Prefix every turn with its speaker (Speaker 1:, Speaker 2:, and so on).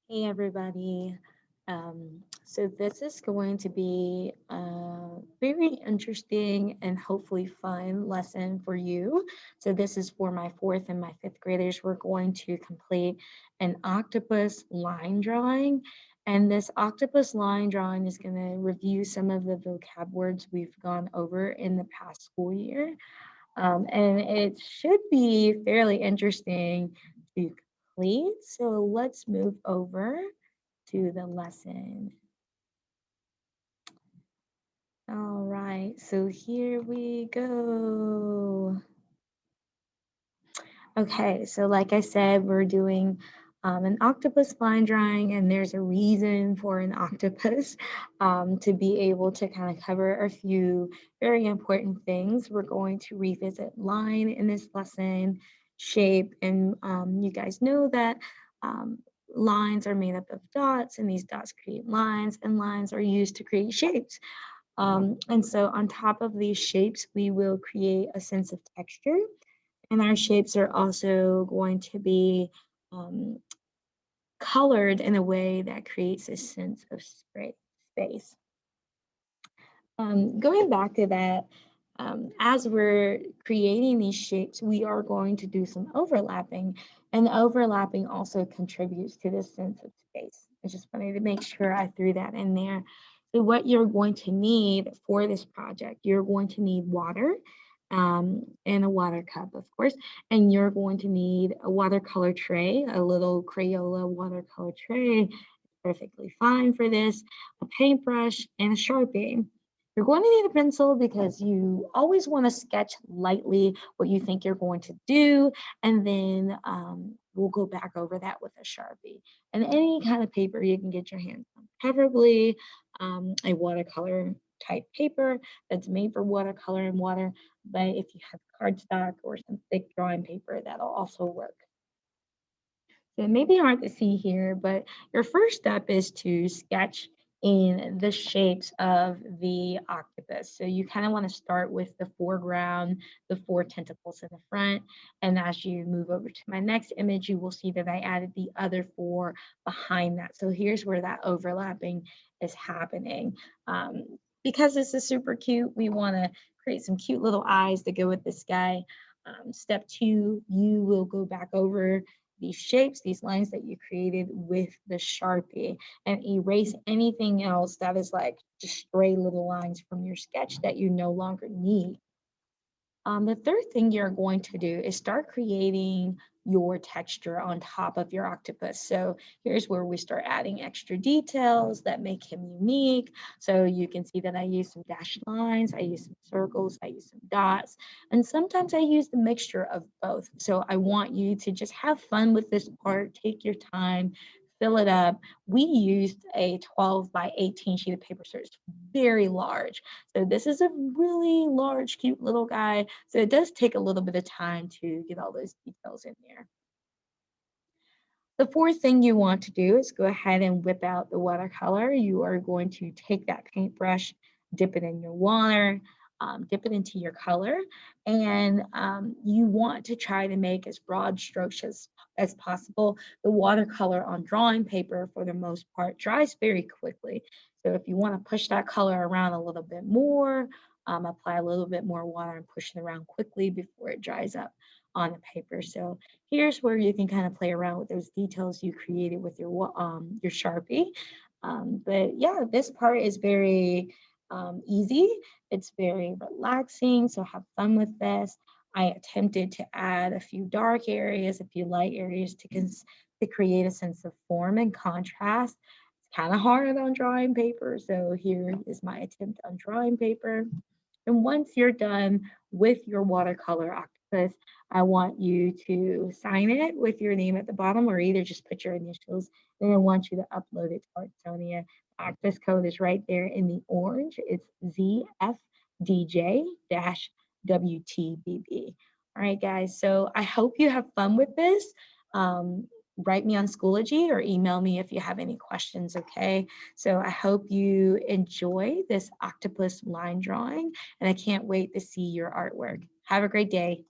Speaker 1: Hey everybody. So this is going to be a very interesting and hopefully fun lesson for you. So this is for my fourth and my fifth graders. We're going to complete an octopus line drawing. And this octopus line drawing is going to review some of the vocab words we've gone over in the past school year. And it should be fairly interesting to complete. So let's move over to the lesson. All right, so here we go. Okay, so like I said, we're doing an octopus line drawing, and there's a reason for an octopus to be able to kind of cover a few very important things. We're going to revisit line in this lesson, shape, and you guys know that um, lines are made up of dots, and these dots create lines, and lines are used to create shapes. And so on top of these shapes, we will create a sense of texture, and our shapes are also going to be um, colored in a way that creates a sense of space. Going back to that, as we're creating these shapes, we are going to do some overlapping, and overlapping also contributes to this sense of space. I just wanted to make sure I threw that in there. So what you're going to need for this project, you're going to need water and a water cup, of course, and you're going to need a watercolor tray, a little Crayola watercolor tray, perfectly fine for this, a paintbrush, and a Sharpie. You're going to need a pencil because you always want to sketch lightly what you think you're going to do, and then we'll go back over that with a Sharpie. And any kind of paper you can get your hands on, preferably a watercolor type paper that's made for watercolor and water, but if you have cardstock or some thick drawing paper, that'll also work. So it may be hard to see here, but your first step is to sketch in the shapes of the octopus. So you kind of want to start with the foreground, the four tentacles in the front. And as you move over to my next image, you will see that I added the other four behind that. So here's where that overlapping is happening. Because this is super cute, we want to create some cute little eyes to go with this guy. Step two, you will go back over these shapes, these lines that you created with the Sharpie, and erase anything else that is like just stray little lines from your sketch that you no longer need. The third thing you're going to do is start creating your texture on top of your octopus. So here's where we start adding extra details that make him unique. So you can see that I use some dashed lines, I use some circles, I use some dots, and sometimes I use the mixture of both. So I want you to just have fun with this part, take your time, fill it up. We used a 12 by 18 sheet of paper, so it's very large. So this is a really large, cute little guy. So it does take a little bit of time to get all those details in there. The fourth thing you want to do is go ahead and whip out the watercolor. You are going to take that paintbrush, dip it in your water, dip it into your color, and you want to try to make as broad strokes as possible. The watercolor on drawing paper, for the most part, dries very quickly. So if you want to push that color around a little bit more, apply a little bit more water and push it around quickly before it dries up on the paper. So here's where you can kind of play around with those details you created with your Sharpie. But yeah, this part is very easy. It's very relaxing, so have fun with this. I attempted to add a few dark areas, a few light areas to create a sense of form and contrast. It's kind of hard on drawing paper, so here is my attempt on drawing paper. And once you're done with your watercolor octopus, I want you to sign it with your name at the bottom, or either just put your initials. And I want you to upload it to Artsonia. The access code is right there in the orange. It's ZFDJ-WTBB. All right, guys. So I hope you have fun with this. Write me on Schoology or email me if you have any questions, okay? So I hope you enjoy this octopus line drawing, and I can't wait to see your artwork. Have a great day.